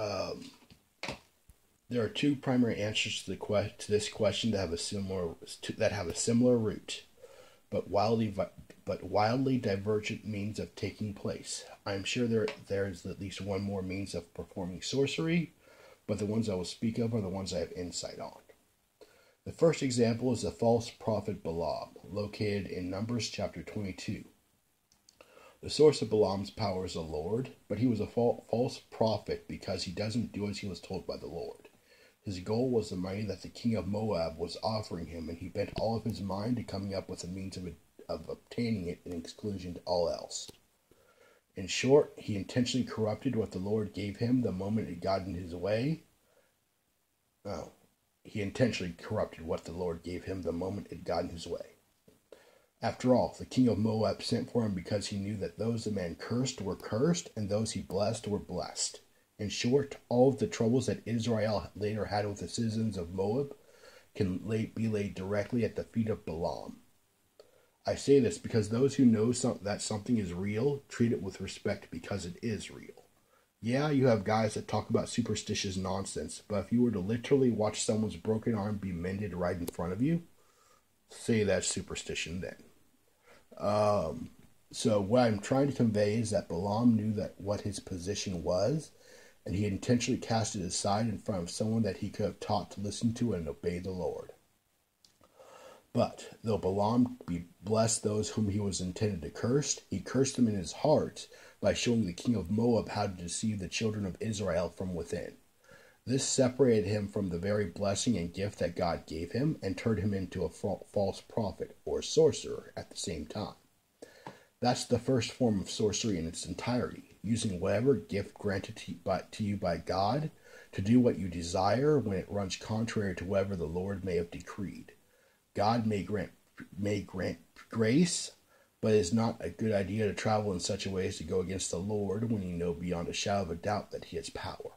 Um, there are two primary answers to this question that have a similar root, but wildly divergent means of taking place. I am sure there is at least one more means of performing sorcery, but the ones I will speak of are the ones I have insight on. The first example is the false prophet Balaam, located in Numbers chapter 22. The source of Balaam's power is the Lord, but he was a false prophet because he doesn't do as he was told by the Lord. His goal was the money that the king of Moab was offering him, and he bent all of his mind to coming up with a means of obtaining it in exclusion to all else. In short, he intentionally corrupted what the Lord gave him the moment it got in his way. Oh, he intentionally corrupted what the Lord gave him the moment it got in his way. After all, the king of Moab sent for him because he knew that those the man cursed were cursed, and those he blessed were blessed. In short, all of the troubles that Israel later had with the citizens of Moab can be laid directly at the feet of Balaam. I say this because those who know that something is real treat it with respect because it is real. Yeah, you have guys that talk about superstitious nonsense, but if you were to literally watch someone's broken arm be mended right in front of you, say that's superstition then. So what I'm trying to convey is that Balaam knew that what his position was, and he intentionally cast it aside in front of someone that he could have taught to listen to and obey the Lord. But though Balaam blessed those whom he was intended to curse, he cursed them in his heart by showing the king of Moab how to deceive the children of Israel from within. This separated him from the very blessing and gift that God gave him and turned him into a false prophet or sorcerer at the same time. That's the first form of sorcery in its entirety, using whatever gift granted to you by God to do what you desire when it runs contrary to whatever the Lord may have decreed. God may grant grace, but it is not a good idea to travel in such a way as to go against the Lord when you know beyond a shadow of a doubt that he has power.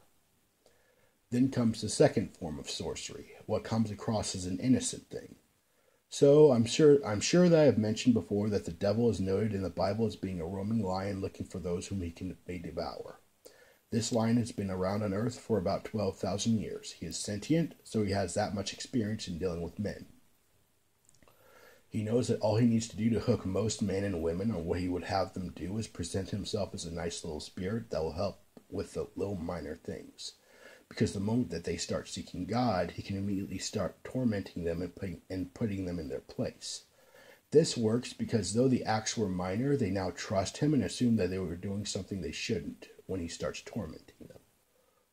Then comes the second form of sorcery, what comes across as an innocent thing. So I'm sure that I have mentioned before that the devil is noted in the Bible as being a roaming lion looking for those whom may devour. This lion has been around on earth for about 12,000 years. He is sentient, so he has that much experience in dealing with men. He knows that all he needs to do to hook most men and women on what he would have them do is present himself as a nice little spirit that will help with the little minor things. Because the moment that they start seeking God, he can immediately start tormenting them and putting them in their place. This works because though the acts were minor, they now trust him and assume that they were doing something they shouldn't when he starts tormenting them.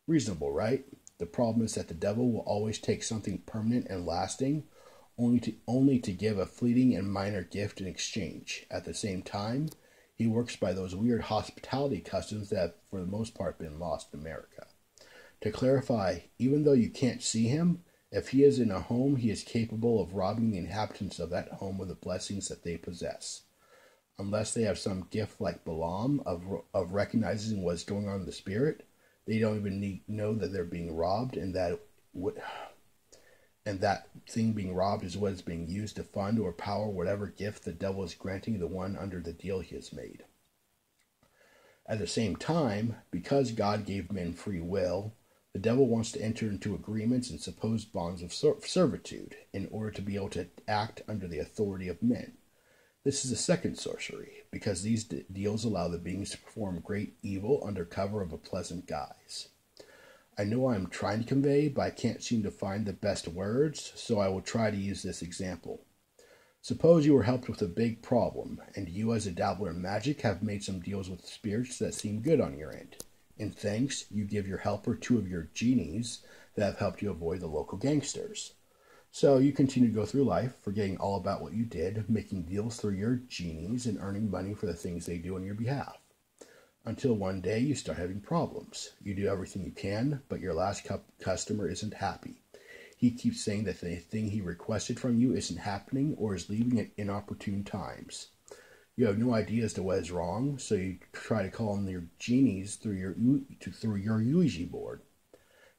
Reasonable, right? The problem is that the devil will always take something permanent and lasting, only to give a fleeting and minor gift in exchange. At the same time, he works by those weird hospitality customs that have for the most part been lost in America. To clarify, even though you can't see him, if he is in a home, he is capable of robbing the inhabitants of that home of the blessings that they possess. Unless they have some gift like Balaam of recognizing what's going on in the spirit, they don't even know that they're being robbed, and that thing being robbed is what is being used to fund or power whatever gift the devil is granting the one under the deal he has made. At the same time, because God gave men free will, the devil wants to enter into agreements and supposed bonds of servitude in order to be able to act under the authority of men. This is a second sorcery, because these deals allow the beings to perform great evil under cover of a pleasant guise. I know I'm trying to convey, but I can't seem to find the best words, so I will try to use this example. Suppose you were helped with a big problem, and you as a dabbler in magic have made some deals with spirits that seem good on your end. In thanks, you give your helper 2 of your genies that have helped you avoid the local gangsters. So you continue to go through life, forgetting all about what you did, making deals through your genies and earning money for the things they do on your behalf. Until one day you start having problems. You do everything you can, but your last customer isn't happy. He keeps saying that the thing he requested from you isn't happening or is leaving at inopportune times. You have no idea as to what is wrong, so you try to call on your genies through your Ouija board.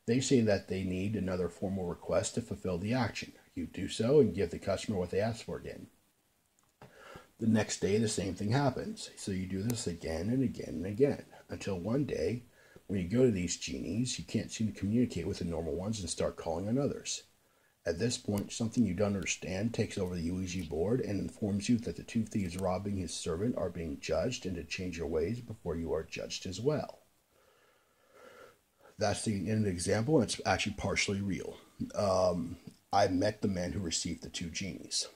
They say that they need another formal request to fulfill the action. You do so and give the customer what they asked for again. The next day, the same thing happens, so you do this again and again and again, until one day, When you go to these genies, you can't seem to communicate with the normal ones and start calling on others. At this point, something you don't understand takes over the Ouija board and informs you that the two thieves robbing his servant are being judged and to change your ways before you are judged as well. That's the end of the example, and it's actually partially real. I met the man who received the two genies.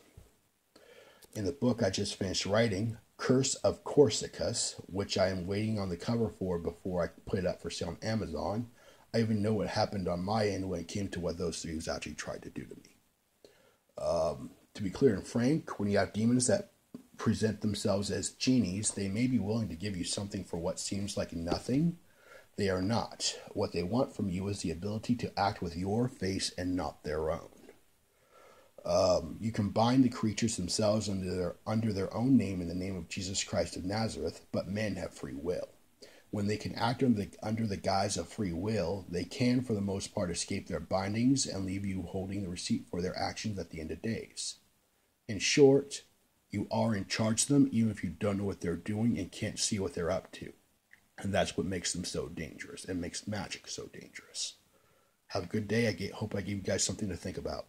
In the book I just finished writing, Curse of Corsicus, which I am waiting on the cover for before I put it up for sale on Amazon, I even know what happened on my end when it came to what those thieves actually tried to do to me. To be clear and frank, when you have demons that present themselves as genies, they may be willing to give you something for what seems like nothing. They are not. What they want from you is the ability to act with your face and not their own. You can bind the creatures themselves under their own name in the name of Jesus Christ of Nazareth, but men have free will. When they can act under the guise of free will, they can, for the most part, escape their bindings and leave you holding the receipt for their actions at the end of days. In short, you are in charge of them even if you don't know what they're doing and can't see what they're up to. And that's what makes them so dangerous and makes magic so dangerous. Have a good day. Hope I gave you guys something to think about.